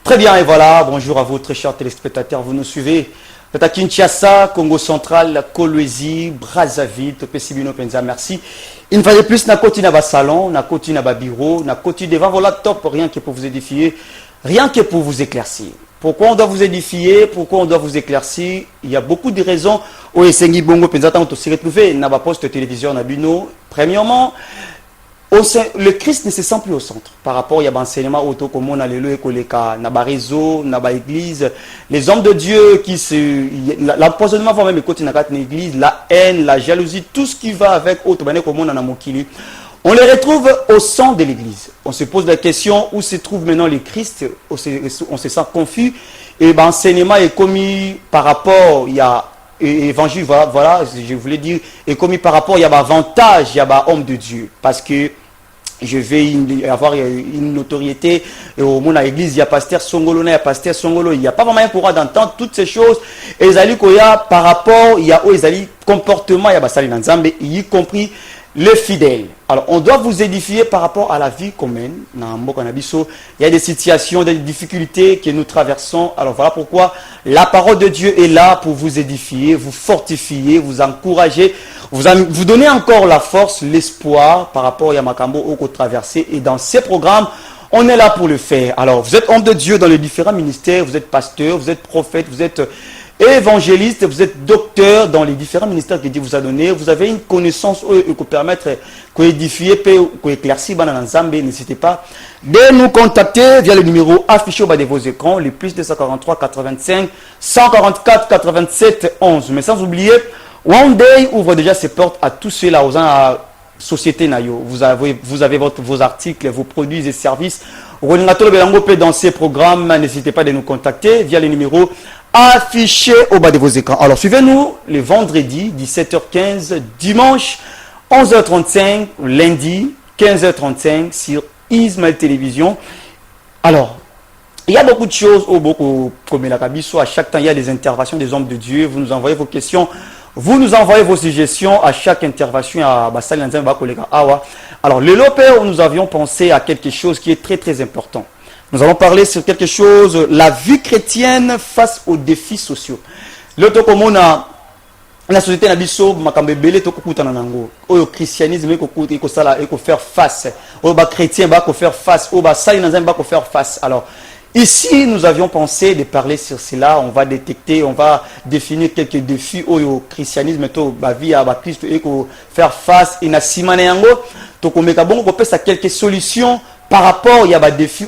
Très bien, et voilà, bonjour à vous très chers téléspectateurs, vous nous suivez. Vous êtes à Kinshasa, Congo central, Kolwezi, Brazzaville, Topesibino Penza, merci. Une fois de plus, na côté na salon, na côté na bureau, na côté devant vos laptops, rien que pour vous édifier, rien que pour vous éclaircir. Pourquoi on doit vous édifier, pourquoi on doit vous éclaircir? Il y a beaucoup de raisons. Oui, Sengi Bongo Penza, on se retrouve na ba poste télévision na Bino. Premièrement, le Christ ne se sent plus au centre par rapport à l'enseignement auto comme on a le réseau, l'église, les hommes de Dieu qui se l'empoisonnement va même côté l'église, la haine, la jalousie, tout ce qui va avec auto comme on a mokili. On les retrouve au centre de l'église. On se pose la question où se trouve maintenant le Christ, on se sent confus et l'enseignement est commis par rapport il y a évangile, voilà, je voulais dire, est commis par rapport, il y a avantage, il y a homme de Dieu, parce que je vais avoir une notoriété, et au monde à l'église, il y a pasteur Songolo, il y a pasteur Songolo, il n'y a pas vraiment un courant d'entendre toutes ces choses, et par rapport, il y a comportement, il y a Basali Nanzambe, y compris les fidèles. Alors, on doit vous édifier par rapport à la vie commune. Il y a des situations, des difficultés que nous traversons. Alors, voilà pourquoi la parole de Dieu est là pour vous édifier, vous fortifier, vous encourager, vous donner encore la force, l'espoir par rapport à Makambo au traversé. Et dans ces programmes, on est là pour le faire. Alors, vous êtes homme de Dieu dans les différents ministères, vous êtes pasteur, vous êtes prophète, vous êtes évangéliste, vous êtes docteur dans les différents ministères que Dieu vous a donné, vous avez une connaissance qui peut permettre d'édifier, d'éclaircir, n'hésitez pas de nous contacter via le numéro affiché au bas de vos écrans, le plus 243 85 144 87 11. Mais sans oublier, One Day ouvre déjà ses portes à tous ceux-là, aux société Nayo. Vous avez vos articles, vos produits et services. Dans ces programmes, n'hésitez pas de nous contacter via le numéro affiché au bas de vos écrans. Alors, suivez-nous le vendredi 17h15, dimanche 11h35, lundi 15h35 sur Ismaël Télévision. Alors, il y a beaucoup de choses, comme la Kabiso, à chaque temps, il y a des interventions des hommes de Dieu. Vous nous envoyez vos questions, vous nous envoyez vos suggestions à chaque intervention à Bassal Nanzamba Kolega Awa. Alors, le Lopère, nous avions pensé à quelque chose qui est très très important. Nous allons parler sur quelque chose, la vie chrétienne face aux défis sociaux. Le Tokomona, la société Nabiso, Makambebele, Tokokutana Nango, au christianisme, il faut faire face, au chrétien, il faut faire face, au Bassal Nanzamba, il faut faire face. Alors, ici, nous avions pensé de parler sur cela. On va détecter, on va définir quelques défis au christianisme, la vie à Christ, et faire face. Et na simane yango, to komeka bon, on peut ça quelques solutions par rapport il y a des défis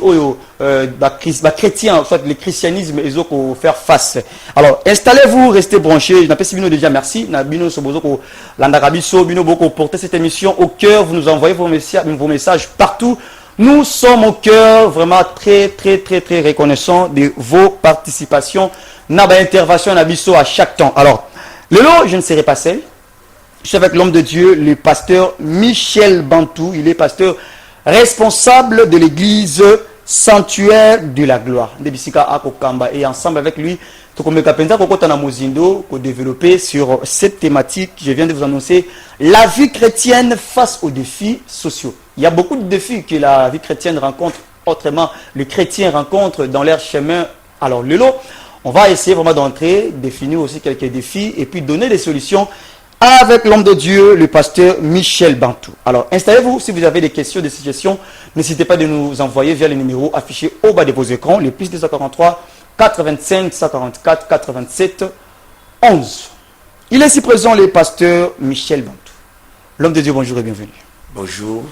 chrétiens, soit le christianisme, ils ont faire face. Alors, installez-vous, restez branchés. Je n'appelle Bino déjà, merci. Bino Sobozoko, Landarabiso, Bino Boko, portez cette émission au cœur. Vous nous envoyez vos messages partout. Nous sommes au cœur vraiment très reconnaissants de vos participations. Naba intervention Nabiso à chaque temps. Alors, Lélo, je ne serai pas seul. Je suis avec l'homme de Dieu, le pasteur Michel Bantou. Il est pasteur responsable de l'église Sanctuaire de la Gloire. Et ensemble avec lui, pour développer sur cette thématique, je viens de vous annoncer la vie chrétienne face aux défis sociaux. Il y a beaucoup de défis que la vie chrétienne rencontre, autrement, les chrétiens rencontrent dans leur chemin. Alors, Lélo, on va essayer vraiment d'entrer, définir aussi quelques défis et puis donner des solutions avec l'homme de Dieu, le pasteur Michel Bantou. Alors, installez-vous. Si vous avez des questions, des suggestions, n'hésitez pas de nous envoyer via les numéros affichés au bas de vos écrans, les plus 243 85 144 87 11. Il est ici présent, le pasteur Michel Bantou. L'homme de Dieu, bonjour et bienvenue. Bonjour.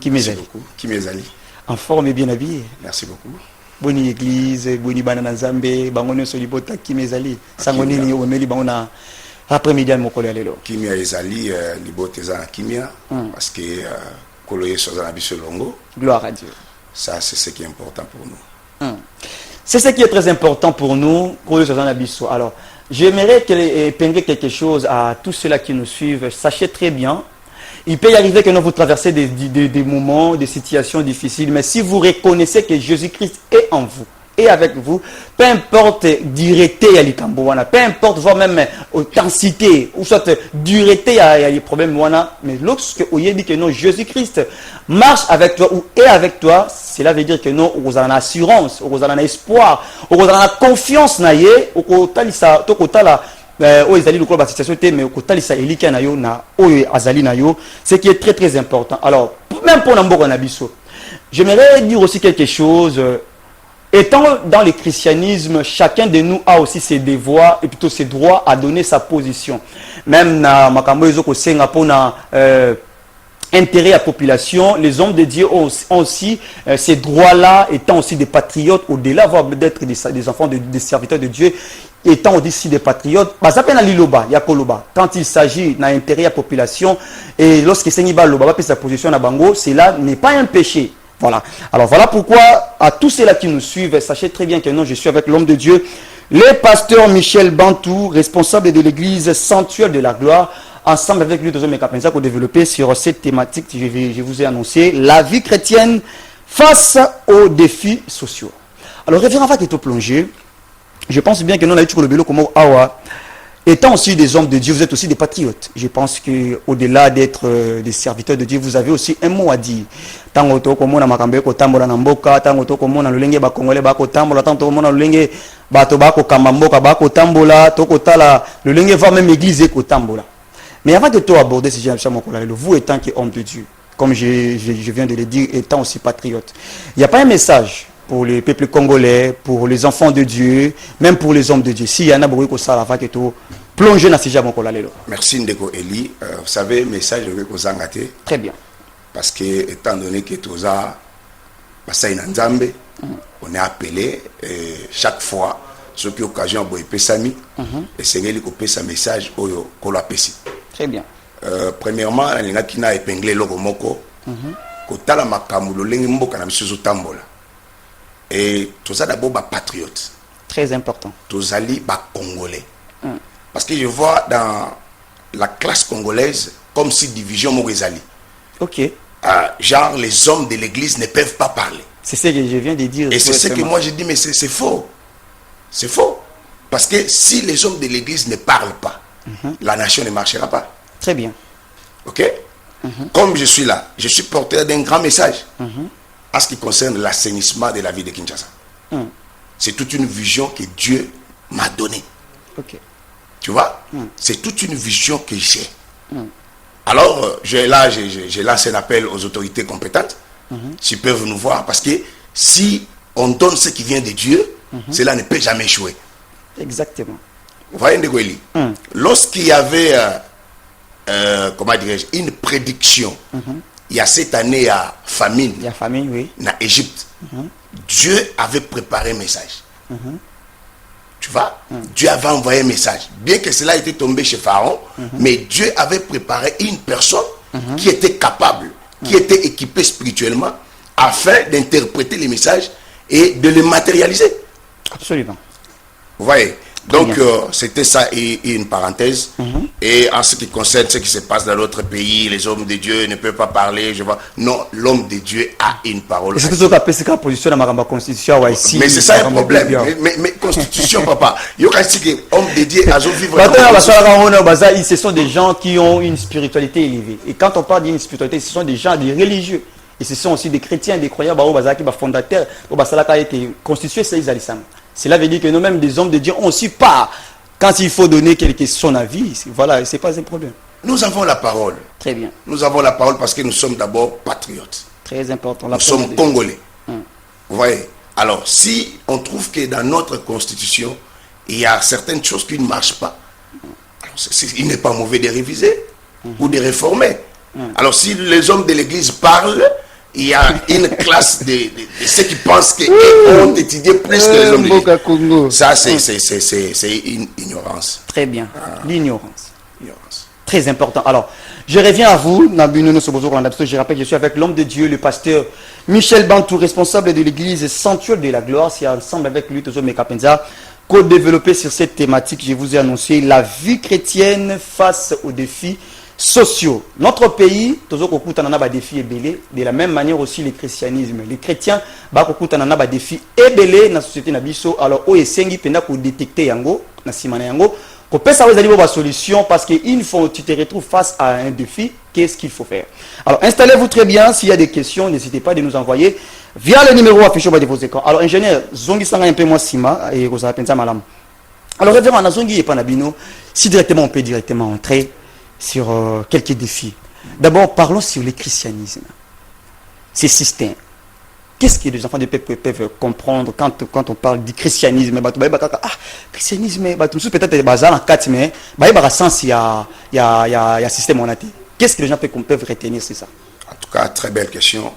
Merci beaucoup. Qui m'ezali. En forme et bien habillé. Merci beaucoup. Boni église, boni banana nzambe, bangono solibota qui m'ezali. Sangoni ni omeli bangona après-midi à mon collègue là. Kimia ezali libote za kimia parce que koloye soza na biso longo. Gloire à Dieu. Ça c'est ce qui est important pour nous. C'est ce qui est très important pour nous, koloye soza na biso. Alors, j'aimerais épingler quelque chose à tous ceux-là qui nous suivent. Sachez très bien, il peut y arriver que nous vous traversez des moments, des situations difficiles, mais si vous reconnaissez que Jésus-Christ est en vous est avec vous. Peu importe dureté à l'Ikambouana, peu importe voire même intensité, ou soit dureté à les problèmes, mais lorsque vous dit que non, Jésus-Christ marche avec toi ou est avec toi, cela veut dire que non, vous avez une assurance, vous avez un espoir, vous avez une confiance, vous avez ce qui est très très important. Alors, même pour Namboka Nabiso, j'aimerais dire aussi quelque chose. Étant dans le christianisme, chacun de nous a aussi ses devoirs et plutôt ses droits à donner sa position. Même dans Makambo Ezoko Singapour, intérêt à la population, les hommes de Dieu ont aussi ces droits-là, étant aussi des patriotes, au-delà d'être des enfants, des serviteurs de Dieu, étant aussi des patriotes. Quand il s'agit d'un intérêt à la population, et lorsque Sengiba Loba sa position à Bango, cela n'est pas un péché. Voilà. Alors voilà pourquoi, à tous ceux-là qui nous suivent, sachez très bien que non, je suis avec l'homme de Dieu, le pasteur Michel Bantou, responsable de l'église Sanctuaire de la Gloire, ensemble avec lui, pour développer sur cette thématique que je vous ai annoncé, la vie chrétienne face aux défis sociaux. Alors, révérend va te plonger. Je pense bien que nous, on a eu le vélo comme Awa. Étant aussi des hommes de Dieu, vous êtes aussi des patriotes. Je pense qu'au-delà d'être des serviteurs de Dieu, vous avez aussi un mot à dire. Tant que comme on a makambe ko tambola na mboka, tant que comme on a lolenge ba congolais ba ko tambola, tant que comme on a lolenge ba to ba ko kamamboka ba ko tambola, to ko tala lolenge va même église ko tambola. Mais avant de tout aborder ce sujet, vous étant homme de Dieu, comme je viens de le dire, étant aussi patriote, il n'y a pas un message pour les peuples congolais, pour les enfants de Dieu, même pour les hommes de Dieu. S'il y en a beaucoup qui savent que tout plonger dans ce sujet. Merci Ndeko Eli. Vous savez, message que vous avez. Très bien. Parce que, étant donné que tout ça, on est appelé chaque fois, ce qui est occasion de Pesami, et c'est lui qui fait un message au Pesi. Très bien. Premièrement, il y a qui n'a épinglé le Moko, qui a la Makamulo, l'Engimbo, qui a mis Tambola. Et tout ça d'abord, patriote. Très important. Tout ça, Congolais. Parce que je vois dans la classe congolaise comme si division Morizali. Ok. Genre, les hommes de l'église ne peuvent pas parler. C'est ce que je viens de dire. Et c'est ce que moi je dis, mais c'est faux. C'est faux. Parce que si les hommes de l'église ne parlent pas, la nation ne marchera pas. Très bien. Ok. Comme je suis là, je suis porteur d'un grand message à ce qui concerne l'assainissement de la vie de Kinshasa. C'est toute une vision que Dieu m'a donnée. Ok. Tu vois, c'est toute une vision que j'ai. Alors, je lance un appel aux autorités compétentes, s'ils peuvent nous voir, parce que si on donne ce qui vient de Dieu, cela ne peut jamais échouer. Exactement. Vous voyez, Ndegweli, lorsqu'il y avait, comment dirais-je, une prédiction, il y a cette année, il y a famine, oui. En Égypte, Dieu avait préparé un message. Tu vois, Dieu avait envoyé un message. Bien que cela ait été tombé chez Pharaon, mais Dieu avait préparé une personne qui était capable, qui était équipée spirituellement, afin d'interpréter les messages et de les matérialiser. Absolument. Vous voyez. Donc, c'était ça et une parenthèse. Et en ce qui concerne ce qui se passe dans l'autre pays, les hommes de Dieu ne peuvent pas parler. Je vois. Non, l'homme deEu a une parole. C'est tout ce que position dans ma constitution. Mais c'est ça le problème. Mais constitution, papa. Il y a que homme de Dieu a vivre. Ce sont des gens qui ont une spiritualité élevée. Et quand on parle d'une spiritualité, ce sont des gens, des religieux. Et ce sont aussi des chrétiens, des croyants, qui sont fondateurs, qui ont été constitués. Cela veut dire que nous-mêmes, des hommes de Dieu, on aussi part. Quand il faut donner son avis, voilà, ce n'est pas un problème. Nous avons la parole. Très bien. Nous avons la parole parce que nous sommes d'abord patriotes. Très important. Nous sommes congolais. Vous voyez. Alors, si on trouve que dans notre constitution, il y a certaines choses qui ne marchent pas, alors il n'est pas mauvais de réviser ou de réformer. Alors, si les hommes de l'église parlent, il y a une classe de ceux qui pensent qu'ils ont étudié plus que les hommes de l'église. Ça, c'est une ignorance. Très bien. L'ignorance. Très important. Alors, je reviens à vous. Je rappelle que je suis avec l'homme de Dieu, le pasteur Michel Bantou, responsable de l'église Sanctuaire de la Gloire. C'est ensemble avec lui, Tozo Mekapenza, co-développé sur cette thématique. Je vous ai annoncé la vie chrétienne face aux défis sociaux. Notre pays, tous les défis ébélés, de la même manière aussi le christianisme. Les chrétiens, des défis ébélés dans la société. Alors, on essaie de détecter yango, na simana yango, qu'on peut savoir la solution parce qu'une fois que tu te retrouves face à un défi, qu'est-ce qu'il faut faire? Alors, installez-vous très bien. S'il y a des questions, n'hésitez pas de nous envoyer via le numéro affiché au bas de vos écrans. Alors, ingénieur, Zongi Sanga un peu moins Sima et Rosa Pensa Malam. Alors, révérend Nazongi et Panabino, si directement on peut directement entrer sur quelques défis. D'abord, parlons sur le christianisme. Ces systèmes. Qu'est-ce que les enfants de peuple peuvent comprendre quand on parle du christianisme? Christianisme, peut-être bazar en 4, mais il y a un système. Qu'est-ce que les gens peuvent retenir, c'est ça? En tout cas, très belle question.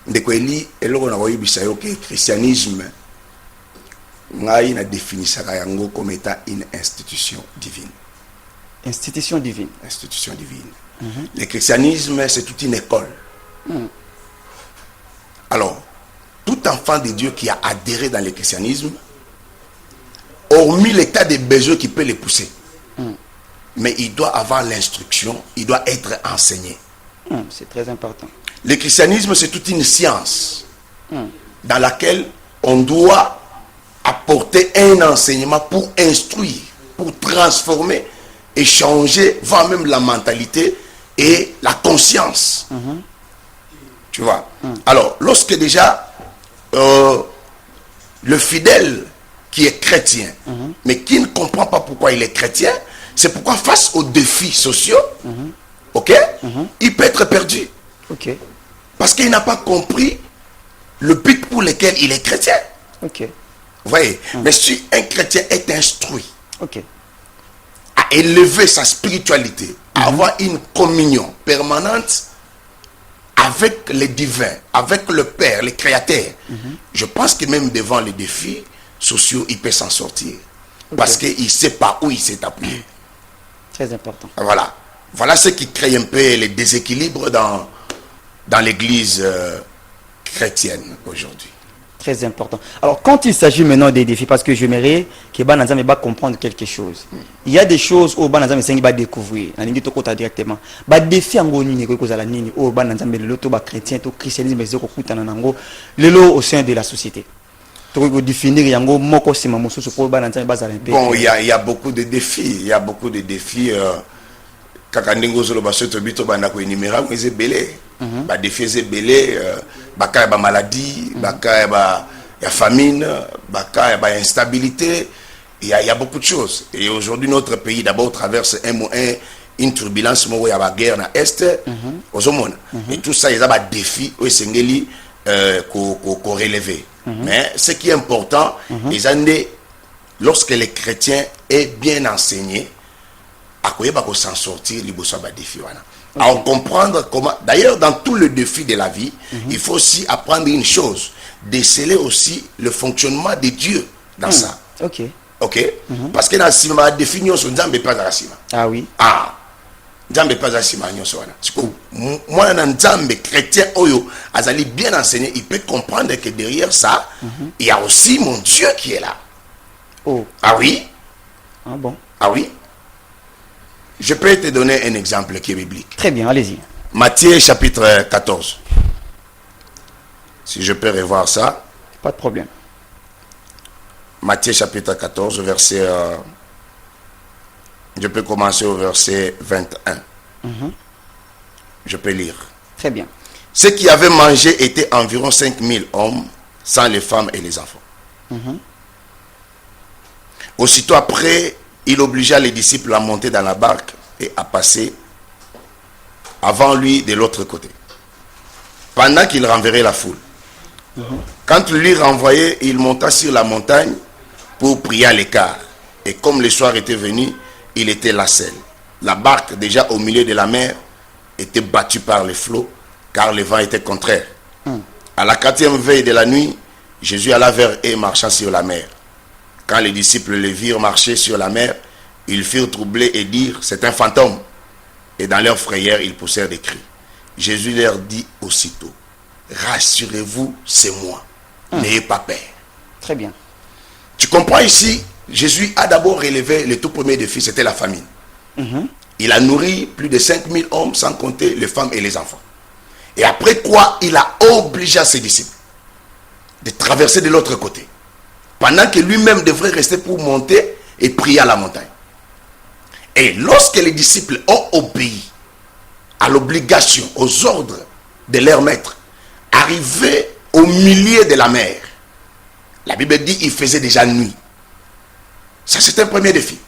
Ndekweli, et là on a vu que le christianisme a défini ça comme étant une institution divine. Institution divine. Institution divine. Le christianisme, c'est toute une école. Alors, tout enfant de Dieu qui a adhéré dans le christianisme, hormis l'état de besoin qui peut les pousser, mais il doit avoir l'instruction, il doit être enseigné. C'est très important. Le christianisme, c'est toute une science dans laquelle on doit apporter un enseignement pour instruire, pour transformer et changer, voire même la mentalité et la conscience. Tu vois. Alors, lorsque déjà le fidèle qui est chrétien, mais qui ne comprend pas pourquoi il est chrétien, c'est pourquoi face aux défis sociaux, il peut être perdu. Parce qu'il n'a pas compris le but pour lequel il est chrétien. Vous voyez. Mais si un chrétien est instruit à élever sa spiritualité, à avoir une communion permanente avec les divins, avec le Père, le Créateur, je pense que même devant les défis sociaux, il peut s'en sortir. Parce qu'il ne sait pas où il s'est appuyé. Très important. Voilà. Voilà ce qui crée un peu les déséquilibres dans l'église chrétienne aujourd'hui. Très important. Alors, quand il s'agit maintenant des défis, parce que j'aimerais que Banazam va comprendre quelque chose. Il y a des choses où Banazam va découvrir. Directement. Les défis en chrétien, au christianisme, au sein de la société. Bon, il y a beaucoup de défis. Il y a beaucoup de défis. Défis belé, maladie, famine, instabilité. Il y a beaucoup de choses. Et aujourd'hui, notre pays d'abord traverse une turbulence, il y a la guerre dans l'Est, et tout ça, il y a des défis qu'on relever. Mais ce qui est important, lorsque les chrétiens est bien enseigné, à quoi il va s'en sortir, il va des défis. À comprendre comment. D'ailleurs, dans tout le défi de la vie, il faut aussi apprendre une chose, déceler aussi le fonctionnement de Dieu dans ça. Parce que dans la définition, on ne pas la cima. Ah oui. Nzambe pas asima nyonso wana. Moi na nzambe chrétien oyo azali bien enseigné, il peut comprendre que derrière ça, il y a aussi mon Dieu qui est là. Ah oui? Ah bon? Ah oui? Je peux te donner un exemple qui est biblique. Très bien, allez-y. Matthieu chapitre 14. Si je peux revoir ça. Pas de problème. Matthieu chapitre 14, verset... je peux commencer au verset 21. Je peux lire. Très bien. Ceux qui avaient mangé étaient environ 5000 hommes, sans les femmes et les enfants. Aussitôt après, il obligea les disciples à monter dans la barque et à passer avant lui de l'autre côté, pendant qu'il renverrait la foule. Quand lui renvoyait, il monta sur la montagne pour prier à l'écart. Et comme le soir était venu, il était là seul. La barque, déjà au milieu de la mer, était battue par les flots, car le vent était contraire. À la 4e veille de la nuit, Jésus alla vers eux marchant sur la mer. Quand les disciples le virent marcher sur la mer, ils furent troublés et dirent, c'est un fantôme. Et dans leur frayeur, ils poussèrent des cris. Jésus leur dit aussitôt, rassurez-vous, c'est moi. N'ayez pas peur. Très bien. Tu comprends ici, Jésus a d'abord relevé le tout premier défi, c'était la famine. Il a nourri plus de 5000 hommes, sans compter les femmes et les enfants. Et après quoi, il a obligé ses disciples de traverser de l'autre côté. Pendant que lui-même devrait rester pour monter et prier à la montagne. Et lorsque les disciples ont obéi à l'obligation, aux ordres de leur maître, arrivés au milieu de la mer, la Bible dit qu'il faisait déjà nuit. Ça, c'est un premier défi.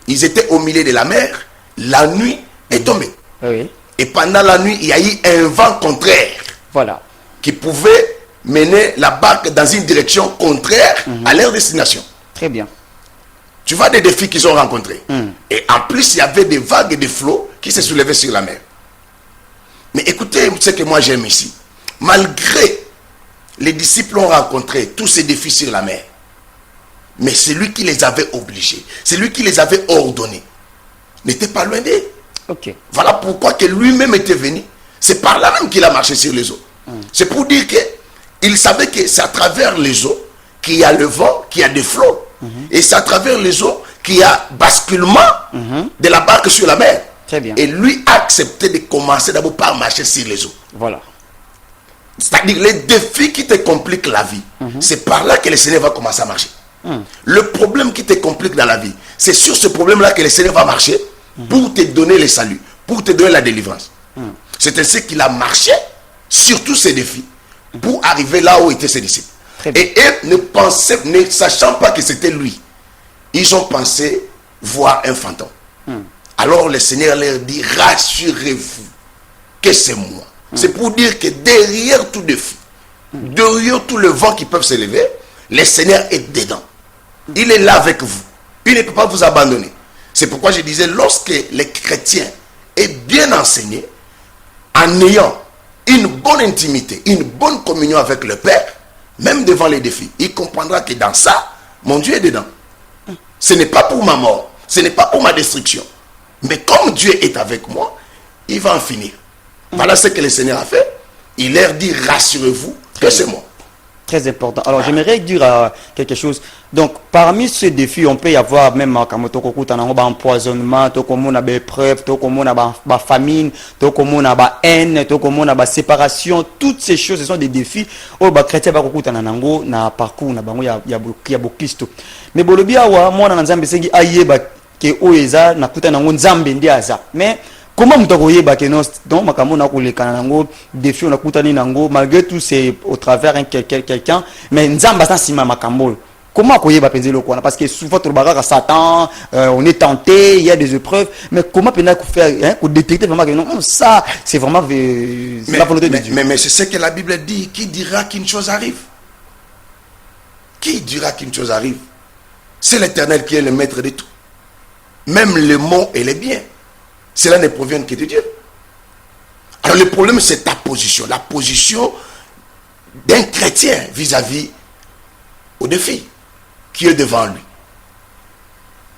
Ils étaient au milieu de la mer, la nuit est tombée. Oui. Et pendant la nuit, il y a eu un vent contraire. Voilà. Qui pouvait mener la barque dans une direction contraire à leur destination. Très bien. Tu vois des défis qu'ils ont rencontrés. Et en plus, il y avait des vagues et des flots qui se soulevaient sur la mer. Mais écoutez ce que moi j'aime ici. Malgré les disciples ont rencontré tous ces défis sur la mer, mais celui qui les avait obligés, celui qui les avait ordonnés, n'était pas loin d'eux. Ok. Voilà pourquoi que lui-même était venu. C'est par là même qu'il a marché sur les eaux. C'est pour dire que il savait que c'est à travers les eaux qu'il y a le vent, qu'il y a des flots. Et c'est à travers les eaux qu'il y a basculement de la barque sur la mer. Très bien. Et lui a accepté de commencer d'abord par marcher sur les eaux. Voilà. C'est-à-dire les défis qui te compliquent la vie, c'est par là que le Seigneur va commencer à marcher. Le problème qui te complique dans la vie, c'est sur ce problème-là que le Seigneur va marcher pour te donner le salut, pour te donner la délivrance. C'est ainsi qu'il a marché sur tous ces défis pour arriver là où étaient ses disciples. Et eux ne sachant pas que c'était lui, ils ont pensé voir un fantôme. Alors le Seigneur leur dit, rassurez-vous que c'est moi. C'est pour dire que derrière tout défi, derrière tout le vent qui peut se lever, le Seigneur est dedans. Il est là avec vous. Il ne peut pas vous abandonner. C'est pourquoi je disais, lorsque le chrétien est bien enseigné, en ayant une bonne intimité, une bonne communion avec le Père, même devant les défis, il comprendra que dans ça, mon Dieu est dedans. Ce n'est pas pour ma mort, ce n'est pas pour ma destruction. Mais comme Dieu est avec moi, il va en finir. Voilà ce que le Seigneur a fait. Il leur dit, rassurez-vous que c'est moi. Très important. Alors, j'aimerais dire quelque chose. Donc, parmi ces défis, on peut y avoir même un empoisonnement, une épreuve, une famine, une haine, une séparation. Toutes ces choses, ce sont des défis. Oh, les chrétiens na parcours na bango ya Kristo. Mais bolobia wa mwana na Nzambe sengi ayeba ke oeza na kuta nango Nzambe ndi aza. Mais comment vous avez donc défi on a coutani nango malgré tout c'est au travers quelqu'un mais nzamba ça sima makambo comment vous avez penser le quoi parce que souvent tout le bagage à Satan on est tenté il y a des épreuves mais comment peut faire pour détecter vraiment que non ça c'est vraiment la volonté de Dieu mais c'est ce que la Bible dit. Qui dira qu'une chose arrive? Qui dira qu'une chose arrive? C'est l'Éternel qui est le maître de tout, même le mot et les biens. Cela ne provient que de Dieu. Alors le problème c'est ta position, la position d'un chrétien vis-à-vis au défi qui est devant lui.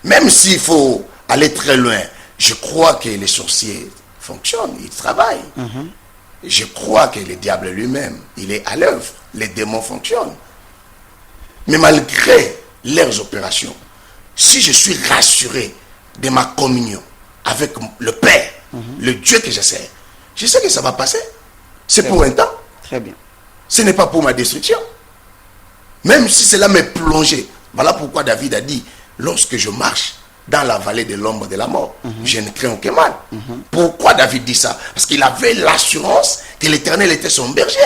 Même s'il faut aller très loin, je crois que les sorciers fonctionnent, ils travaillent. Je crois que le diable lui-même, il est à l'œuvre, les démons fonctionnent. Mais malgré leurs opérations, si je suis rassuré de ma communion avec le Père, le Dieu que je sais que ça va passer. C'est pour un temps. Très bien. Ce n'est pas pour ma destruction. Même si cela m'est plongé. Voilà pourquoi David a dit, lorsque je marche dans la vallée de l'ombre de la mort, je ne crains aucun mal. Pourquoi David dit ça? Parce qu'il avait l'assurance que l'Éternel était son berger.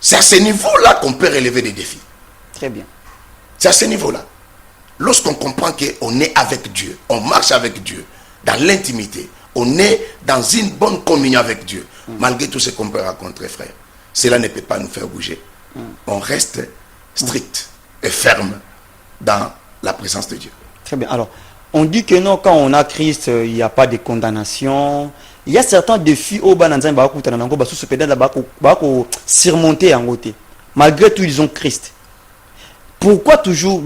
C'est à ce niveau-là qu'on peut relever des défis. Très bien. C'est à ce niveau-là. Lorsqu'on comprend qu'on est avec Dieu, on marche avec Dieu, dans l'intimité, on est dans une bonne communion avec Dieu, malgré tout ce qu'on peut rencontrer, frère, cela ne peut pas nous faire bouger. On reste strict et ferme dans la présence de Dieu. Très bien. Alors, on dit que non, quand on a Christ, il n'y a pas de condamnation. Il y a certains défis au surmonter en côté. Malgré tout, ils ont Christ. Pourquoi toujours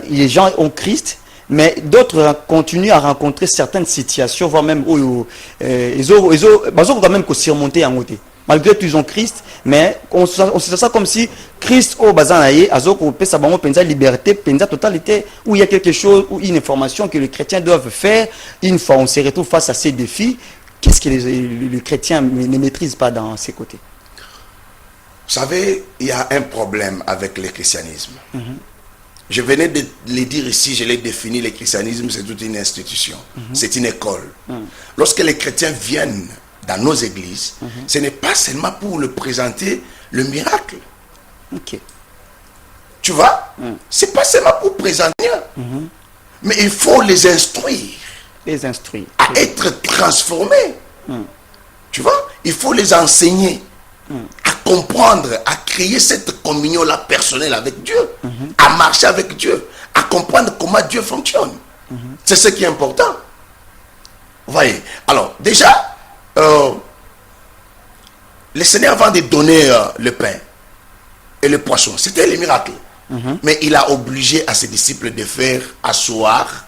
les gens ont Christ, mais d'autres continuent à rencontrer certaines situations, voire même ils ont quand même surmonter en côté. malgré tout ils ont Christ, mais on se sent comme si Christ au bazanaye azoko pesa bango penza liberté, penza totalité, où il y a quelque chose, ou une information que les chrétiens doivent faire. Une fois on se retrouve face à ces défis, qu'est-ce que les chrétiens ne maîtrisent pas dans ces côtés? Vous savez, il y a un problème avec le christianisme. Je venais de le dire ici, je l'ai défini, le christianisme c'est toute une institution, c'est une école. Lorsque les chrétiens viennent dans nos églises, ce n'est pas seulement pour le présenter le miracle. Ok. Tu vois, c'est pas seulement pour présenter, mais il faut les instruire. Les instruire. À être transformés. Tu vois, il faut les enseigner à comprendre, à créer cette communion-là personnelle avec Dieu, à marcher avec Dieu, à comprendre comment Dieu fonctionne. C'est ce qui est important. Vous voyez. Alors, déjà, le Seigneur, avant de donner le pain et le poisson, c'était le miracle. Mais il a obligé à ses disciples de faire asseoir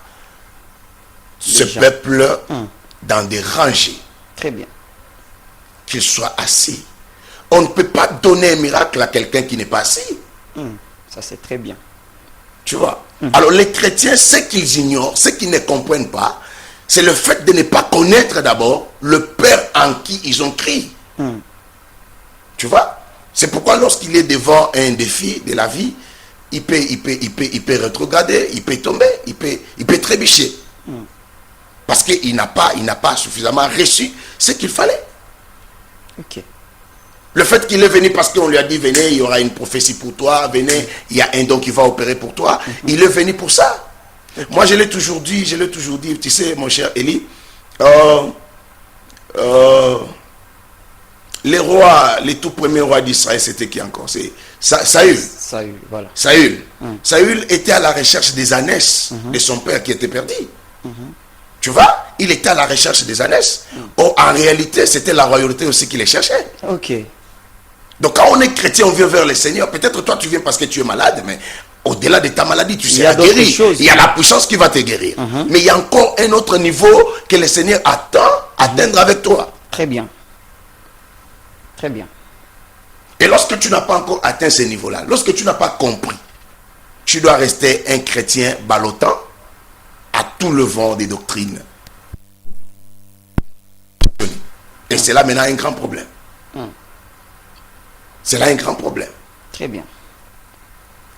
ce peuple dans des rangées. Très bien. Qu'ils soient assis. On ne peut pas donner un miracle à quelqu'un qui n'est pas assis. Ça c'est très bien. Tu vois. Alors les chrétiens, ce qu'ils ignorent, ce qu'ils ne comprennent pas, c'est le fait de ne pas connaître d'abord le Père en qui ils ont crié. Tu vois. C'est pourquoi lorsqu'il est devant un défi de la vie, il peut rétrograder, il peut tomber, il peut trébucher. Parce qu'il n'a pas suffisamment reçu ce qu'il fallait. Ok. Le fait qu'il est venu parce qu'on lui a dit venez, il y aura une prophétie pour toi, venez, il y a un don qui va opérer pour toi. Il est venu pour ça. Moi je l'ai toujours dit, tu sais mon cher Eli, les rois, les tout premiers rois d'Israël, c'était qui encore? C'est Saül. Saül, voilà. Saül était à la recherche des ânesses de son père qui était perdu. Tu vois, il était à la recherche des ânesses. Or, en réalité, c'était la royauté aussi qui les cherchait. Ok. Donc, quand on est chrétien, on vient vers le Seigneur. Peut-être toi, tu viens parce que tu es malade, mais au-delà de ta maladie, tu seras guéri. Il y a la puissance qui va te guérir. Mais il y a encore un autre niveau que le Seigneur attend atteindre avec toi. Très bien. Très bien. Et lorsque tu n'as pas encore atteint ce niveau-là, lorsque tu n'as pas compris, tu dois rester un chrétien ballottant à tout le vent des doctrines. Et c'est là maintenant un grand problème. C'est là un grand problème. Très bien.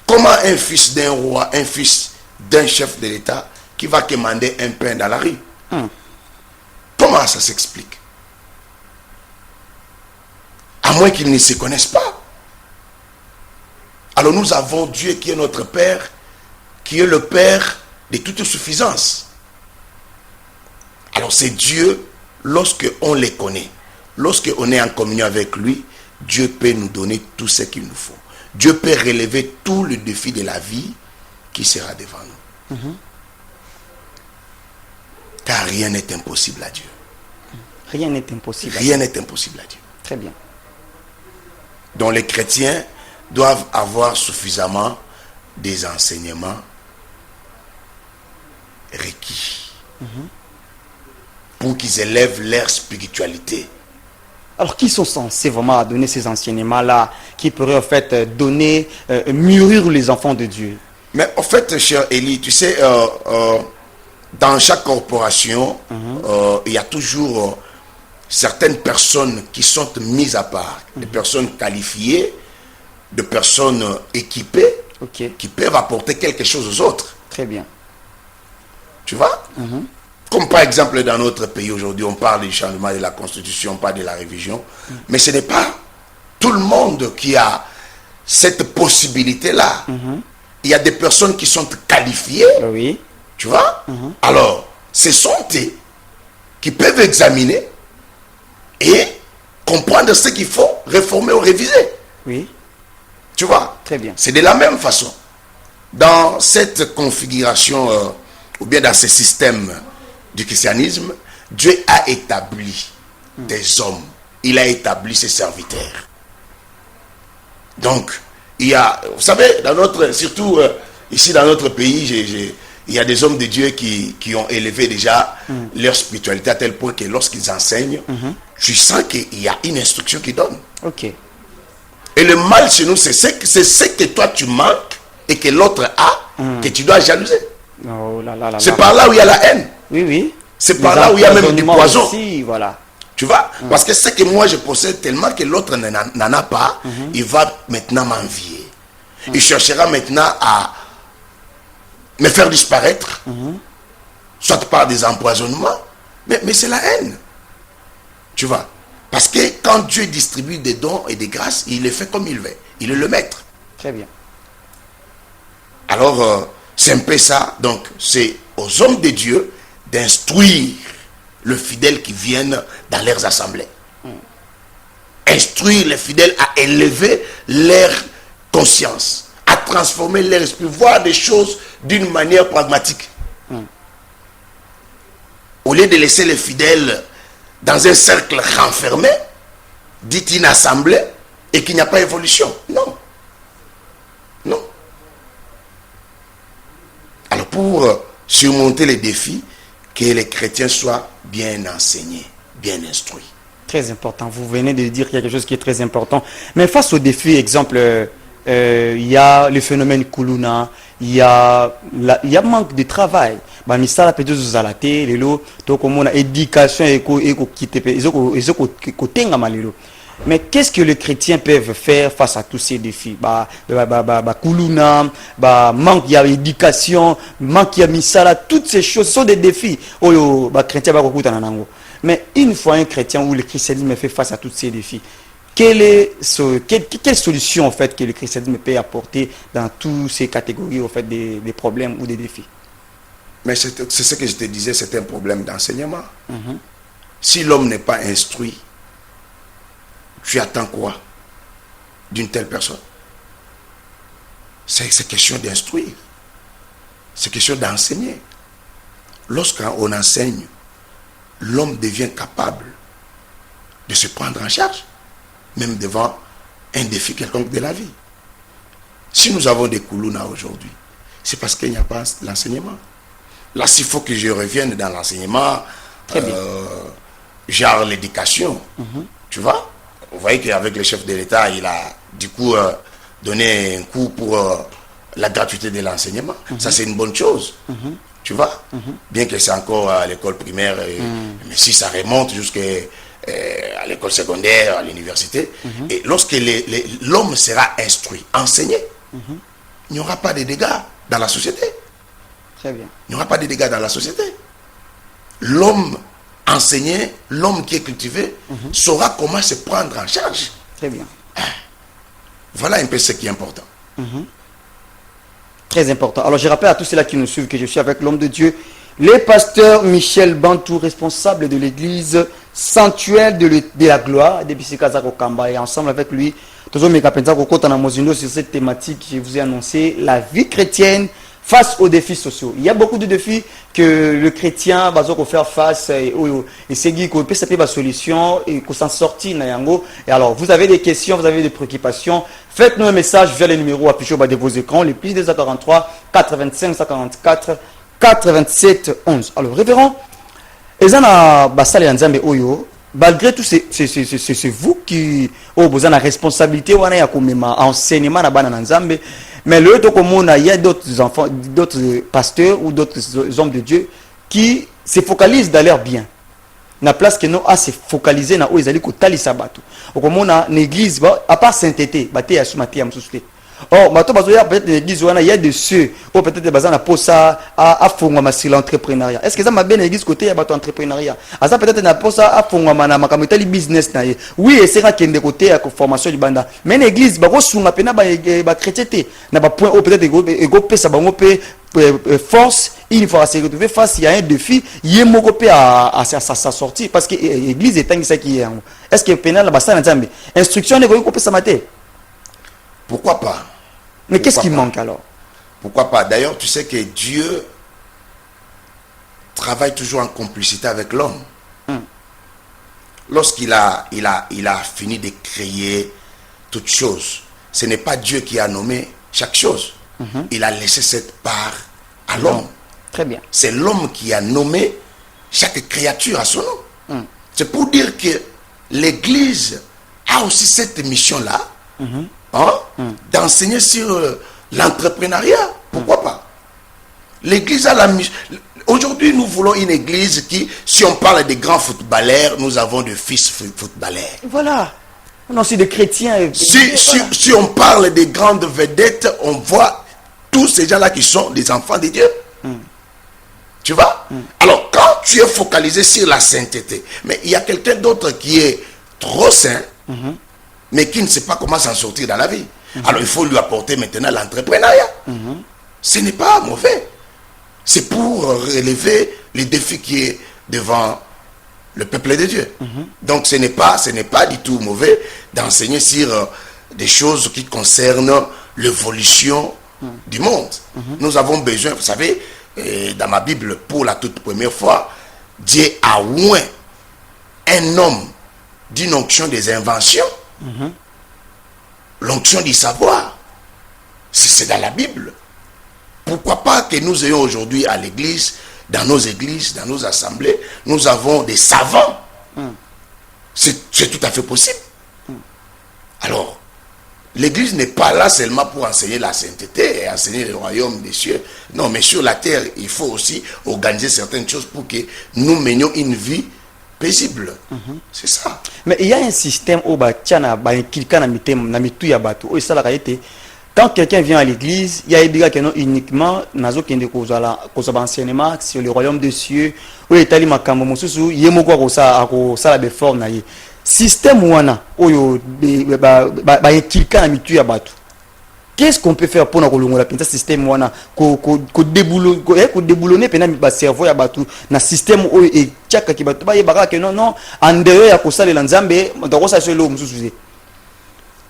Comment un fils d'un roi, un fils d'un chef de l'État qui va commander un pain dans la rue? Comment ça s'explique? À moins qu'ils ne se connaissent pas. Alors nous avons Dieu qui est notre Père, qui est le Père de toute suffisance. Alors c'est Dieu, lorsque on les connaît, lorsque on est en communion avec lui, Dieu peut nous donner tout ce qu'il nous faut. Dieu peut relever tout le défi de la vie qui sera devant nous. Car rien n'est impossible à Dieu. Rien n'est impossible. Rien n'est impossible à Dieu. Très bien. Donc les chrétiens doivent avoir suffisamment des enseignements requis pour qu'ils élèvent leur spiritualité. Alors, qui sont censés vraiment donner ces enseignements-là, qui pourraient en fait donner, mûrir les enfants de Dieu? Mais en fait, cher Eli, tu sais, dans chaque corporation, il y a toujours certaines personnes qui sont mises à part, des personnes qualifiées, des personnes équipées, qui peuvent apporter quelque chose aux autres. Très bien. Tu vois? Comme par exemple dans notre pays aujourd'hui, on parle du changement de la constitution, on parle de la révision, mais ce n'est pas tout le monde qui a cette possibilité-là. Il y a des personnes qui sont qualifiées, oui. Tu vois? Alors, ce sont eux qui peuvent examiner et comprendre ce qu'il faut réformer ou réviser. Oui. Tu vois? Très bien. C'est de la même façon. Dans cette configuration, ou bien dans ce système du christianisme, Dieu a établi des hommes. Il a établi ses serviteurs. Donc, il y a, vous savez, surtout ici dans notre pays, Il y a des hommes de Dieu qui ont élevé déjà leur spiritualité à tel point que lorsqu'ils enseignent, tu sens qu'il y a une instruction qui donne. Ok. Et le mal chez nous, c'est ce que toi tu manques et que l'autre a, que tu dois jalouser. Oh là là là C'est là. par là où il y a la haine. Oui, oui. C'est par là où il y a même du poison. Aussi, voilà. Tu vois, parce que ce que moi je possède tellement que l'autre n'en a pas, il va maintenant m'envier. Il cherchera maintenant à me faire disparaître, soit par des empoisonnements, mais c'est la haine. Tu vois, parce que quand Dieu distribue des dons et des grâces, il les fait comme il veut. Il est le maître. Très bien. Alors, c'est un peu ça. Donc, c'est aux hommes de Dieu d'instruire le fidèle qui viennent dans leurs assemblées. Instruire les fidèles à élever leur conscience, à transformer leur esprit, voir des choses d'une manière pragmatique. Au lieu de laisser les fidèles dans un cercle renfermé, dit une assemblée, et qu'il n'y a pas évolution. Non. Non. Alors pour surmonter les défis, que les chrétiens soient bien enseignés, bien instruits. Très important. Vous venez de dire quelque chose qui est très important. Mais face aux défis, exemple, il y a le phénomène Kuluna, il y a manque de travail. Bah, misala peut-être vous alaté, lelo, donc on a éducation et mais qu'est-ce que les chrétiens peuvent faire face à tous ces défis? Kuluna, manque d'éducation, manque de misala, toutes ces choses sont des défis. Mais une fois un chrétien ou le christianisme fait face à tous ces défis, quelle solution en fait que le christianisme peut apporter dans toutes ces catégories en fait, des problèmes ou des défis? Mais c'est ce que je te disais, c'est un problème d'enseignement. Si l'homme n'est pas instruit, tu attends quoi d'une telle personne? C'est question d'instruire. C'est question d'enseigner. Lorsqu'on enseigne, l'homme devient capable de se prendre en charge, même devant un défi quelconque de la vie. Si nous avons des Kuluna aujourd'hui, c'est parce qu'il n'y a pas l'enseignement. Là, s'il faut que je revienne dans l'enseignement, genre l'éducation, tu vois? Vous voyez qu'avec le chef de l'État, il a du coup donné un coup pour la gratuité de l'enseignement. Ça, c'est une bonne chose. Tu vois? Bien que c'est encore à l'école primaire, mais si ça remonte jusqu'à l'école secondaire, à l'université, et lorsque l'homme sera instruit, enseigné, il n'y aura pas de dégâts dans la société. Très bien. Il n'y aura pas de dégâts dans la société. L'homme enseigné, l'homme qui est cultivé, saura comment se prendre en charge. Très bien. Voilà un peu ce qui est important. Très important. Alors je rappelle à tous ceux-là qui nous suivent que je suis avec l'homme de Dieu, le pasteur Michel Bantou, responsable de l'église Sanctuaire de la Gloire de Bissikazako Kamba. Et ensemble avec lui, toujours mes capenza kokota na mozindo sur cette thématique que je vous ai annoncé, la vie chrétienne face aux défis sociaux. Il y a beaucoup de défis que le chrétien va faire face et c'est qui peut s'appeler la solution et qu'on s'en sortit. Et alors, vous avez des questions, vous avez des préoccupations, faites-nous un message via les numéros affichés au bas de vos écrans, les plus 243 85 144 87 11. Alors, révérend, malgré tout, c'est vous qui avez la responsabilité enseignement mais le il y a d'autres enfants, d'autres pasteurs ou d'autres hommes de Dieu qui se focalisent dans leur bien. Na place que nous à se focaliser na oizali ko talisa bato. Okomona l'église à part sainteté, baté ya sumati ya msusute. Oh, bato bazoya peut-être l'église wana il y a de ceux ou peut-être bazana posa à fongwa sur l'entrepreneuriat. Est-ce que ça m'a bien l'église côté ya bato entrepreneuriat? Asa peut-être na posa à fongwa na makamutali business na ye. Oui, et c'est là qu'il y a côté à formation du banda. Mais l'église ba sunga pena ba chrétienté na ba point ou peut-être ego pesa bango pe force, il faut se retrouver face à un défi, il est mokopé à sa sortie parce que l'église est ça qui est. Est-ce que pénal la ça nzambe instruction ne ko pesa maté? Pourquoi pas? Mais qu'est-ce qui manque alors? Pourquoi pas? D'ailleurs, tu sais que Dieu travaille toujours en complicité avec l'homme. Lorsqu'il a fini de créer toutes choses, ce n'est pas Dieu qui a nommé chaque chose. Il a laissé cette part à l'homme. Très bien. C'est l'homme qui a nommé chaque créature à son nom. C'est pour dire que l'Église a aussi cette mission-là, d'enseigner sur l'entrepreneuriat. Pourquoi pas? L'Église a la mission. Aujourd'hui, nous voulons une Église qui, si on parle des grands footballeurs, nous avons de fils footballeurs. Voilà. On a aussi des chrétiens. Si on parle des grandes vedettes, on voit tous ces gens-là qui sont des enfants de Dieu. Tu vois? Alors, quand tu es focalisé sur la sainteté, mais il y a quelqu'un d'autre qui est trop saint, mais qui ne sait pas comment s'en sortir dans la vie. Alors, il faut lui apporter maintenant l'entrepreneuriat. Ce n'est pas mauvais. C'est pour relever les défis qui est devant le peuple de Dieu. Donc, ce n'est pas du tout mauvais d'enseigner sur des choses qui concernent l'évolution du monde. Nous avons besoin, vous savez, dans ma Bible, pour la toute première fois, Dieu a oint un homme d'une onction des inventions, l'onction du savoir. C'est dans la Bible. Pourquoi pas que nous ayons aujourd'hui à l'église, dans nos églises, dans nos assemblées, nous avons des savants. C'est tout à fait possible. Alors, l'église n'est pas là seulement pour enseigner la sainteté et enseigner le royaume des cieux. Non, mais sur la terre, il faut aussi organiser certaines choses pour que nous menions une vie paisible. C'est ça. Mais il y a un système où quand quelqu'un vient à l'église, il y a des gens qui ont uniquement enseignement sur le royaume des cieux, où il y a des formes. Système wana oyo qu'est-ce qu'on peut faire pour nous la système wana ko déboulonner pena cerveau ya batu na système oyo et tchaka ki batu ba yebaka que non en dehors ya ko salela nzambe ndako sa selo mususuze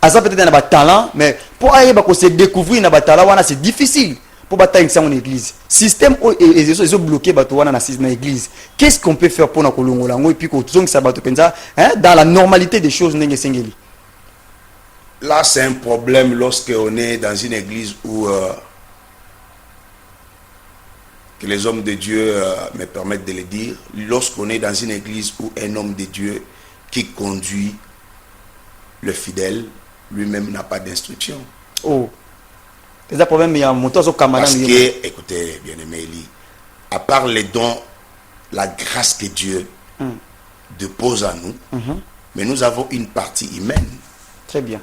asa peut-être na ba talent mais pour ayeba ko se découvrir na ba talent wana c'est difficile pour batailler ça en église système et ils ont bloqué bato wana na église. Qu'est-ce qu'on peut faire pour na kolongola ngo et puis ko tsong sa bato penza dans la normalité des choses ndenge sengeli. Là c'est un problème lorsque on est dans une église où que les hommes de Dieu me permettent de le dire, lorsqu'on est dans une église où un homme de Dieu qui conduit le fidèle lui-même n'a pas d'instruction. Oh. C'est un problème, il y a un montant sur Cameroun. Parce que, écoutez, bien-aimé Eli, à part les dons, la grâce que Dieu dépose en nous, mais nous avons une partie humaine. Très bien.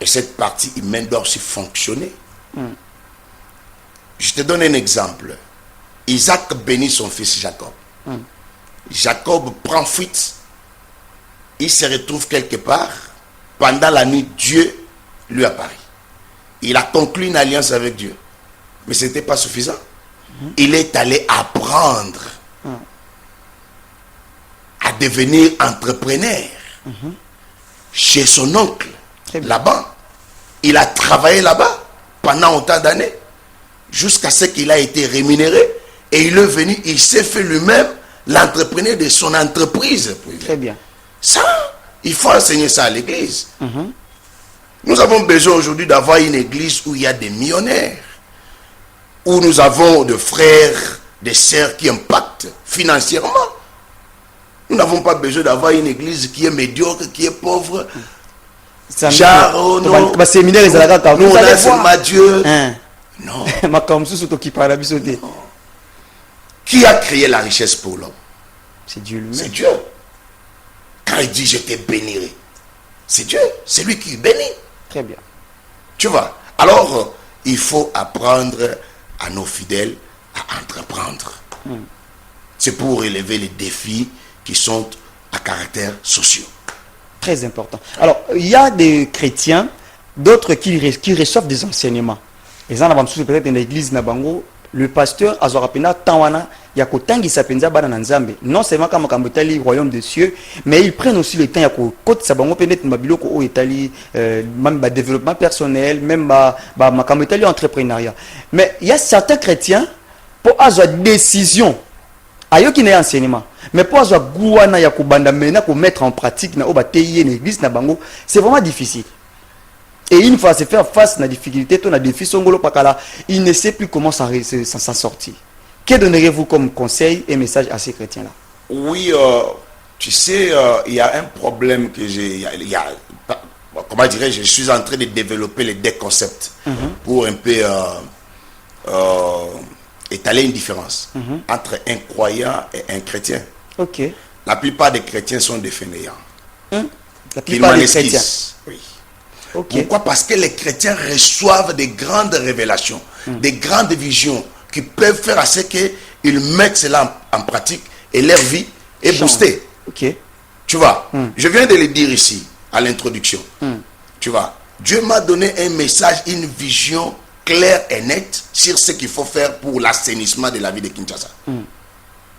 Et cette partie humaine doit aussi fonctionner. Je te donne un exemple. Isaac bénit son fils Jacob. Jacob prend fuite. Il se retrouve quelque part. Pendant la nuit, Dieu lui apparaît. Il a conclu une alliance avec Dieu. Mais ce n'était pas suffisant. Il est allé apprendre à devenir entrepreneur chez son oncle, là-bas. Il a travaillé là-bas pendant autant d'années, jusqu'à ce qu'il a été rémunéré. Et il est venu, il s'est fait lui-même l'entrepreneur de son entreprise. Très bien. Ça, il faut enseigner ça à l'église. Nous avons besoin aujourd'hui d'avoir une église où il y a des millionnaires, où nous avons des frères, des sœurs qui impactent financièrement. Nous n'avons pas besoin d'avoir une église qui est médiocre, qui est pauvre. Genre, nous on a seulement Dieu. Non. Qui a créé la richesse pour l'homme? C'est Dieu lui-même. C'est Dieu. Quand il dit je te bénirai, c'est Dieu, c'est lui qui bénit. Très bien. Tu vois. Alors, il faut apprendre à nos fidèles à entreprendre. C'est pour relever les défis qui sont à caractère social. Très important. Alors, il y a des chrétiens, d'autres qui reçoivent des enseignements. Et ça, peut-être dans l'église Nabango, le pasteur Azorapena Tawana Yakotangi Sapenza Bana Nzambe. Non seulement comme Kambotali, royaume des cieux, mais ils prennent aussi le temps Yako Côte Sabango peut-être Mabiloko au Italie, même développement personnel, même Kambotali entrepreneuriat. Mais il y a certains chrétiens pour avoir décision. Ayo qui n'est enseignement, mais pour avoir gouana Yakobanda mena pour mettre en pratique na obateye l'église Nabango, c'est vraiment difficile. Et une fois se faire face à la difficulté, ton défi songolo pakala, il ne sait plus comment s'en sortir. Que donnerez-vous comme conseil et message à ces chrétiens-là? Oui, tu sais, il y a un problème que j'ai. Comment dirais-je, je suis en train de développer les deux concepts pour un peu étaler une différence entre un croyant et un chrétien. Ok. La plupart des chrétiens sont des fainéants. La Ils plupart m'en des chrétiens. esquissent. Oui. Ok. Pourquoi? Parce que les chrétiens reçoivent des grandes révélations, des grandes visions qui peuvent faire à ce qu'ils mettent cela en pratique et leur vie est boostée. Ok. Tu vois, je viens de le dire ici, à l'introduction. Tu vois, Dieu m'a donné un message, une vision claire et nette sur ce qu'il faut faire pour l'assainissement de la vie de Kinshasa.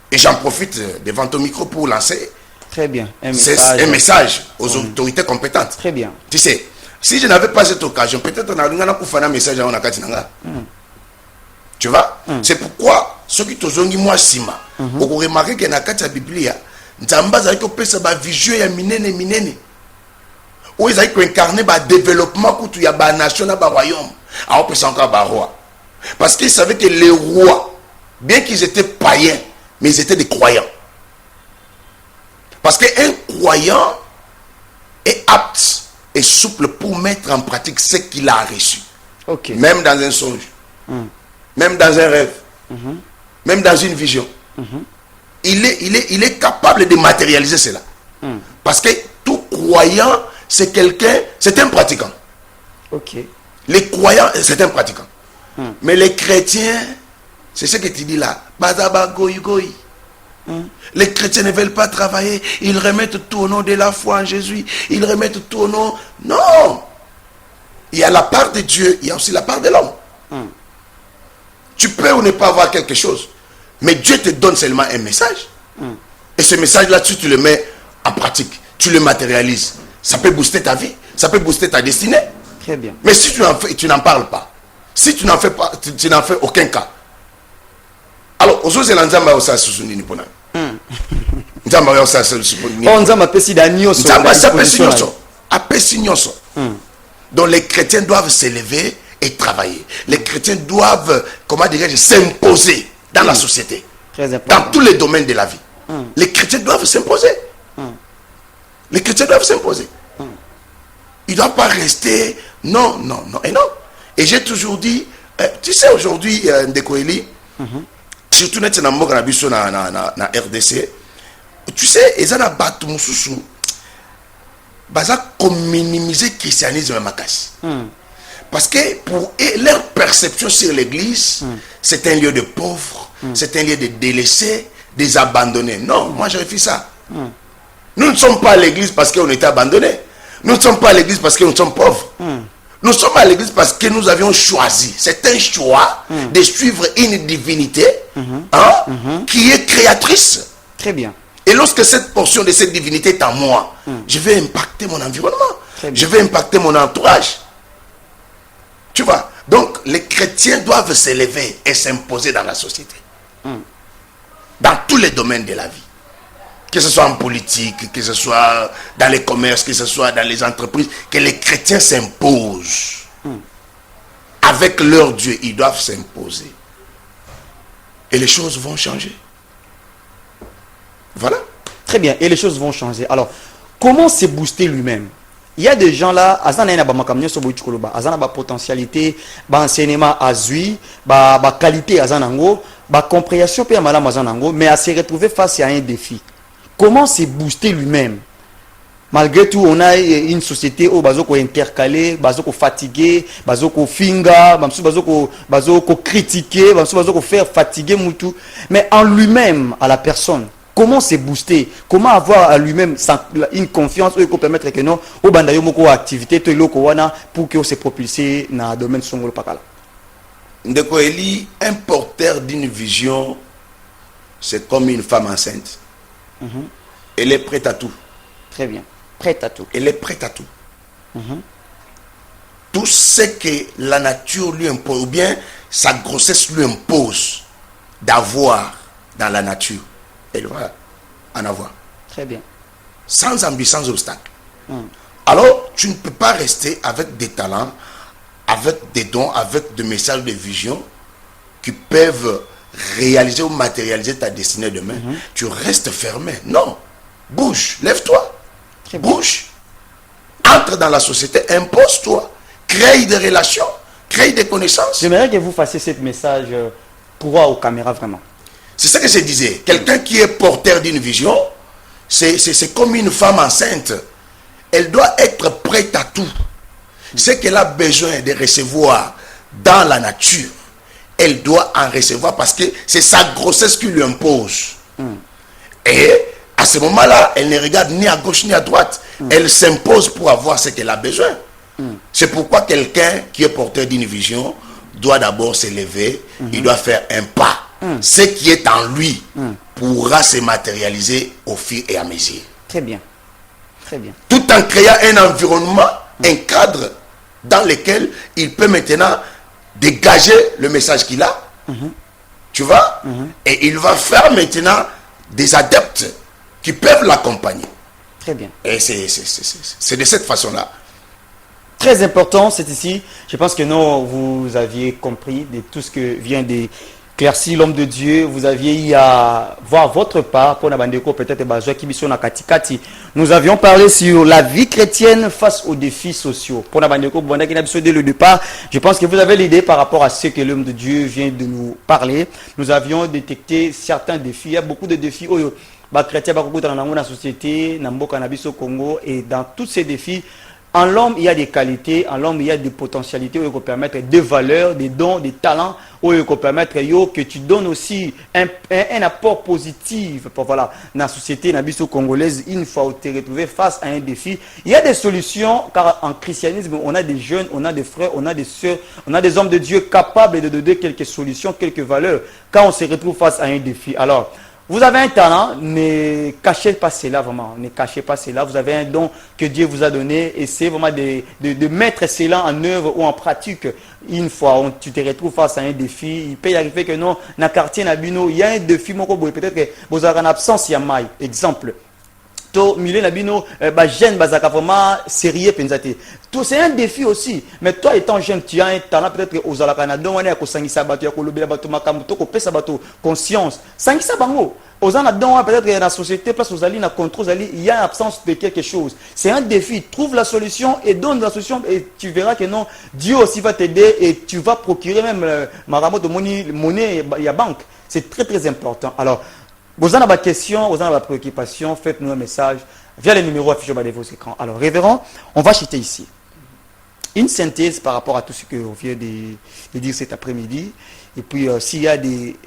Et j'en profite devant ton micro pour lancer Très bien. Un un message aux autorités compétentes. Très bien. Tu sais, si je n'avais pas cette occasion, peut-être on a un message à Onakatinanga. Tu vois, c'est pourquoi ceux qui t'ont moi sima, vous remarquez qu'il y a une Biblia, Nzamba zaki opesa ba vision ya minene. Où ils ont incarné le développement pour tout ba nation ba royaume. Alors opesa encore ba roi. Parce qu'ils savaient que les rois, bien qu'ils étaient païens, mais ils étaient des croyants. Parce qu'un croyant est apte et souple pour mettre en pratique ce qu'il a reçu. Ok. Même dans un songe, même dans un rêve, même dans une vision. Il est capable de matérialiser cela. Parce que tout croyant, c'est quelqu'un, c'est un pratiquant. Ok. Les croyants, c'est un pratiquant. Mais les chrétiens, c'est ce que tu dis là. Bazaba goy goy. Les chrétiens ne veulent pas travailler. Ils remettent tout au nom de la foi en Jésus. Ils remettent tout au nom. Non. Il y a la part de Dieu, il y a aussi la part de l'homme. Tu peux ou ne pas avoir quelque chose. Mais Dieu te donne seulement un message. Et ce message-là, tu le mets en pratique. Tu le matérialises. Ça peut booster ta vie. Ça peut booster ta destinée. Très bien. Mais si tu n'en parles pas, si tu n'en fais pas, tu n'en fais aucun cas. Alors, aux autres, Nzamba osa susuni nipona. Nzamba osa susuni. On Nzamba pesi da nyoso. Nzamba sa pesi nyoso. Apesi nyoso. Donc les chrétiens doivent s'élever et travailler. Les chrétiens doivent, comment dirais-je, s'imposer dans la société. Très important. Dans tous les domaines de la vie. Les chrétiens doivent s'imposer. Les chrétiens doivent s'imposer. Ils ne doivent pas rester. Non, non, non. Et non. Et j'ai toujours dit, tu sais, aujourd'hui, Ndekoeli, surtout na RDC, tu sais, ils ont battu Moussoussou. Baza comme minimiser le christianisme makasi. Parce que pour eux, leur perception sur l'église, c'est un lieu de pauvres, c'est un lieu de délaissés, des abandonnés. Non, moi je refuse ça. Nous ne sommes pas à l'église parce qu'on était abandonnés. Nous ne sommes pas à l'église parce que nous sommes pauvres. Nous sommes à l'église parce que nous avions choisi. C'est un choix de suivre une divinité qui est créatrice. Très bien. Et lorsque cette portion de cette divinité est en moi, je vais impacter mon environnement. Je vais impacter mon entourage. Tu vois? Donc, les chrétiens doivent s'élever et s'imposer dans la société. Dans tous les domaines de la vie. Que ce soit en politique, que ce soit dans les commerces, que ce soit dans les entreprises. Que les chrétiens s'imposent. Avec leur Dieu, ils doivent s'imposer. Et les choses vont changer. Voilà. Très bien. Et les choses vont changer. Alors, comment se booster lui-même? Il y a des gens là, azana ina ba makamnyo so boy chukoloba, azana ba potentialité, ba enseignement azui, ba qualité azana ngo, ba compréhension pe amala mazana ngo, mais à se retrouver face à un défi. Comment se booster lui-même? Malgré tout, on a une société où bazoko intercalé, bazoko fatigué, bazoko finga, bazoko critiquer, bazoko faire fatiguer mutu, mais en lui-même, à la personne. Comment se booster? Comment avoir à lui-même une confiance qui peut permettre que non, au bandayo moko activité pour que se propulser dans le domaine songolo pakala. Ndeko Eli, un porteur d'une vision, c'est comme une femme enceinte. Elle est prête à tout. Très bien. Prête à tout. Elle est prête à tout. Tout ce que la nature lui impose, ou bien sa grossesse lui impose d'avoir dans la nature, elle va en avoir. Très bien. Sans ambition, sans obstacle. Alors, tu ne peux pas rester avec des talents, avec des dons, avec des messages de vision qui peuvent réaliser ou matérialiser ta destinée demain, tu restes fermé. Non. Bouge, lève-toi. Bouge. Entre dans la société, impose-toi. Crée des relations, crée des connaissances. J'aimerais que vous fassiez ce message pour voir aux caméras vraiment. C'est ça que je disais. Quelqu'un qui est porteur d'une vision, c'est comme une femme enceinte. Elle doit être prête à tout. Ce qu'elle a besoin de recevoir dans la nature, elle doit en recevoir parce que c'est sa grossesse qui lui impose. Et à ce moment-là, elle ne regarde ni à gauche ni à droite. Elle s'impose pour avoir ce qu'elle a besoin. C'est pourquoi quelqu'un qui est porteur d'une vision doit d'abord se lever, il doit faire un pas. Ce qui est en lui pourra se matérialiser au fur et à mesure. Très bien. Très bien. Tout en créant un environnement, un cadre dans lequel il peut maintenant dégager le message qu'il a. Tu vois? Et il va faire maintenant des adeptes qui peuvent l'accompagner. Très bien. Et c'est de cette façon-là. Très important, c'est ici. Je pense que non, vous aviez compris de tout ce que vient d'éclaircir l'homme de Dieu. Vous aviez eu à voir votre part pour Nabandeko, peut-être Bazoua Kibiso na Katikati. Nous avions parlé sur la vie chrétienne face aux défis sociaux. Pour Nabandeko, dès le départ, je pense que vous avez l'idée par rapport à ce que l'homme de Dieu vient de nous parler. Nous avions détecté certains défis. Il y a beaucoup de défis. Chrétiens, dans la société, dans Congo, et dans tous ces défis, en l'homme, il y a des qualités, en l'homme, il y a des potentialités qui peuvent permettre des valeurs, des dons, des talents, qui peuvent permettre que tu donnes aussi un apport positif pour, voilà, dans la société congolaise, une fois où tu es retrouvé face à un défi. Il y a des solutions, car en christianisme, on a des jeunes, on a des frères, on a des sœurs, on a des hommes de Dieu capables de donner quelques solutions, quelques valeurs, quand on se retrouve face à un défi. Alors, vous avez un talent, ne cachez pas cela vraiment, ne cachez pas cela. Vous avez un don que Dieu vous a donné, et c'est vraiment de mettre cela en œuvre ou en pratique. Une fois où tu te retrouves face à un défi, il peut y arriver que non, dans le quartier Nabino, il y a un défi, peut-être que vous avez en absence, il y a maille. Exemple. Milieu Nabino, jeune, vraiment sérieux, tout c'est un défi aussi. Mais toi étant jeune, tu as un talent, peut-être que aux Alakanadon, on est à Kosangisa Bato, à Kolobela Bato, Makamuto, Kopesa Bato, conscience. Sangisa Bango. Aux Anadon, peut-être que dans la société, place aux alliés, dans le contrôle, il y a une absence de quelque chose. C'est un défi. Trouve la solution et donne la solution, et tu verras que non, Dieu aussi va t'aider, et tu vas procurer même Maramo de monnaie, il y a banque. C'est très très important. Alors, vous avez des questions, vous avez des préoccupations, faites-nous un message via les numéros affichés bas de vos écrans. Alors, révérend, on va chuter ici. Une synthèse par rapport à tout ce que vous venez de dire cet après-midi. Et puis, s'il y a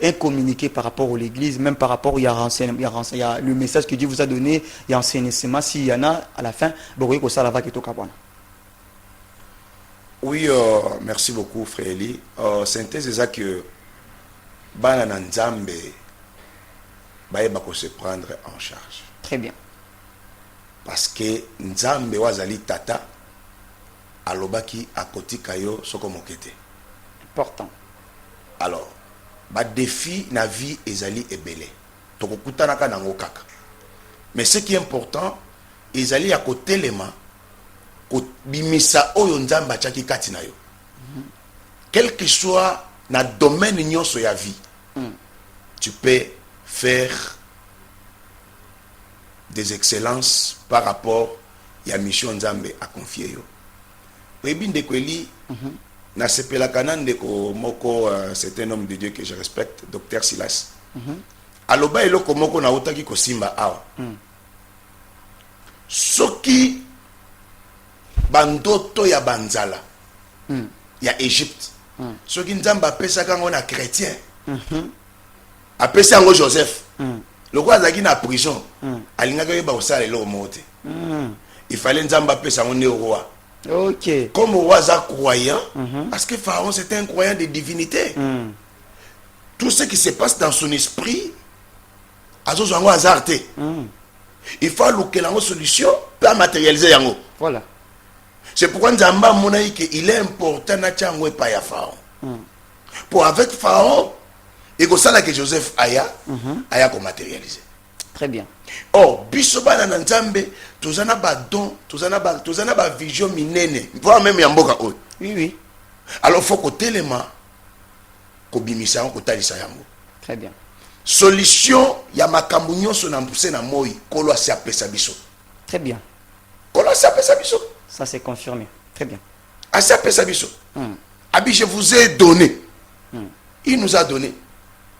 un communiqué par rapport à l'église, même par rapport, il y a le message que Dieu vous a donné, il y a enseignement, s'il y en a, à la fin, vous voyez que ça va être au. Oui, merci beaucoup, frère Eli. Synthèse, c'est ça que Banana Nzambe va se prendre en charge. Très bien. Parce que Nzambe wazali tata alobaki akoti kayo soko mokete. Important. Alors, défi na vie ezali ebele. Tokokutana ka nango kaka. Mais ce qui est important, ezali ya kotelema ko bimisa oyo Nzambe achaki kati na yo. Quel que soit na domaine nyonso ya vie, tu peux faire des excellences par rapport à la mission Nzambe a confié yo. Webi Ndekweli na sepela kanande ko moko c'est un homme de Dieu que je respecte, docteur Silas. Aloba eloko moko na utaki ko simba awa. Soki bandoto ya banzala ya Égypte. Soki Nzambe apesa kango na chrétien. Apesa yango Joseph. Le roi Zagi na prison. Alinga koyeba osala eloko moko te. Il fallait Nzambe apesa yango au roi. Ok. Comme le roi Zagi croyant, parce que Pharaon c'était un croyant de divinité. Tout ce qui se passe dans son esprit, azo zango azarte. Il faut que la solution peut matérialiser yango. Voilà. C'est pourquoi Nzamba monaï que il est important na chango pa ya Pharaon. Pour avec Pharaon, et que ça que Joseph aya ko matérialiser. Très bien. Oh, bisoba na Nzambe, tozana ba don, tozana ba vision minene. Voir même ya mboka o. Oui, oui. Alors faut que téléma ko bimisa ko talisa yango. Très bien. Solution, ya makambo nyonso na mpuse na moi, kolo asi apesa biso. Très bien. Kolo asi apesa biso. Ça c'est confirmé. Très bien. Asi apesa biso. Abi, je vous ai donné. Il nous a donné.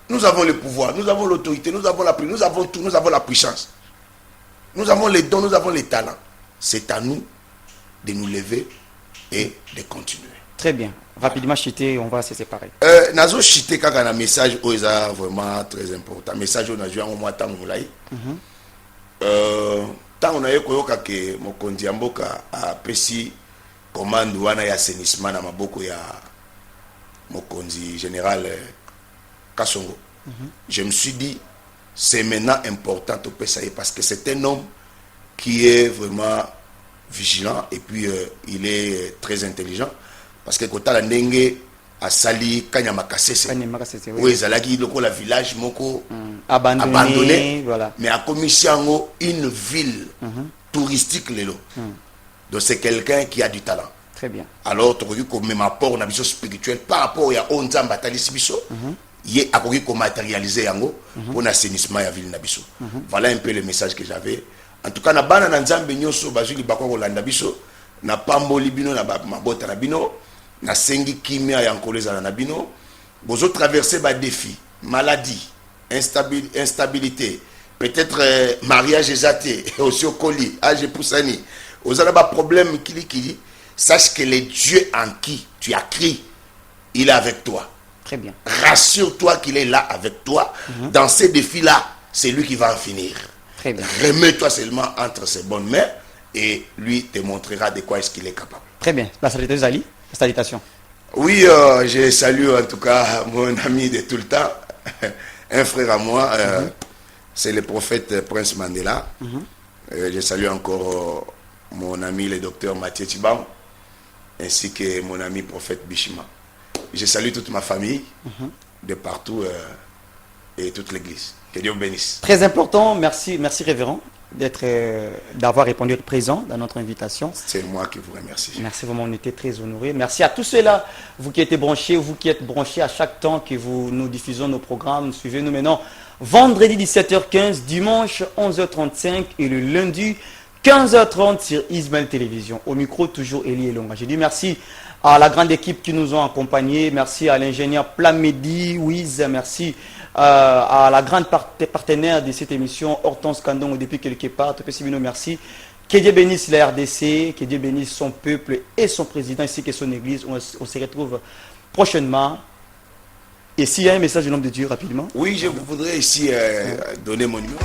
Nous avons le pouvoir, nous avons l'autorité, nous avons la nous avons tout, nous avons la puissance. Nous avons les dons, nous avons les talents. C'est à nous de nous lever et de continuer. Très bien. Rapidement, Chité, on va se séparer. Nazo Chité, quand on a un message, c'est vraiment très important. Message, on a joué en mois de temps. Tant on a eu que Mokondi Amboka a pesi commande wana ya assainissement na maboko ya Mokondi général Kassongo. Je me suis dit, c'est maintenant important au PSAE parce que c'est un homme qui est vraiment vigilant et puis il est très intelligent. Parce que quand on a Ndenge à Sali, Kanyama Kasese, où ils allaient le village moko abandonné, voilà. Mais à Komissiango, une ville touristique lelo. Donc c'est quelqu'un qui a du talent. Très bien. Alors, tu as comme même apport on a vision spirituelle par rapport à Onzam Batalis Biso, il est à matérialiser yango pour l'assainissement de la ville Nabiso. Voilà un peu le message que j'avais. En tout cas, na bana na nzambe nyoso bazuli bakwa kolanda biso na pambo libino na mabota na bino na sengi kimia ya nkoleza na bino bozo traverser ba défi, maladie, instabilité, peut-être mariage exaté, aussi au colis, âge poussani. Aux ba problème kili sache que le Dieu en qui tu as crié, il est avec toi. Très bien. Rassure-toi qu'il est là avec toi. Dans ces défis-là, c'est lui qui va en finir. Très bien. Remets-toi seulement entre ses bonnes mains et lui te montrera de quoi est-ce qu'il est capable. Très bien. La salutation Zali, la salutation. Oui, je salue en tout cas mon ami de tout le temps, un frère à moi, c'est le prophète Prince Mandela. Je salue encore mon ami le docteur Mathieu Tibam, ainsi que mon ami prophète Bishima. Je salue toute ma famille de partout et toute l'église. Que Dieu vous bénisse. Très important, merci révérend d'avoir répondu présent dans notre invitation. C'est moi qui vous remercie. Merci vraiment, on était très honorés. Merci à tous ceux-là, vous qui êtes branchés, vous qui êtes branchés à chaque temps que nous diffusons nos programmes. Suivez-nous maintenant vendredi 17h15, dimanche 11h35 et le lundi 15h30 sur Ismaël Télévision. Au micro, toujours Elie Elonga. J'ai dit merci à la grande équipe qui nous ont accompagnés. Merci à l'ingénieur Plamedi, Wiz. Merci à la grande partenaire de cette émission, Hortense Kandong, depuis quelque part. Merci. Que Dieu bénisse la RDC, que Dieu bénisse son peuple et son président, ainsi que son église. On se retrouve prochainement. Et s'il y a un message du nom de Dieu, rapidement. Oui, je voudrais ici donner mon numéro.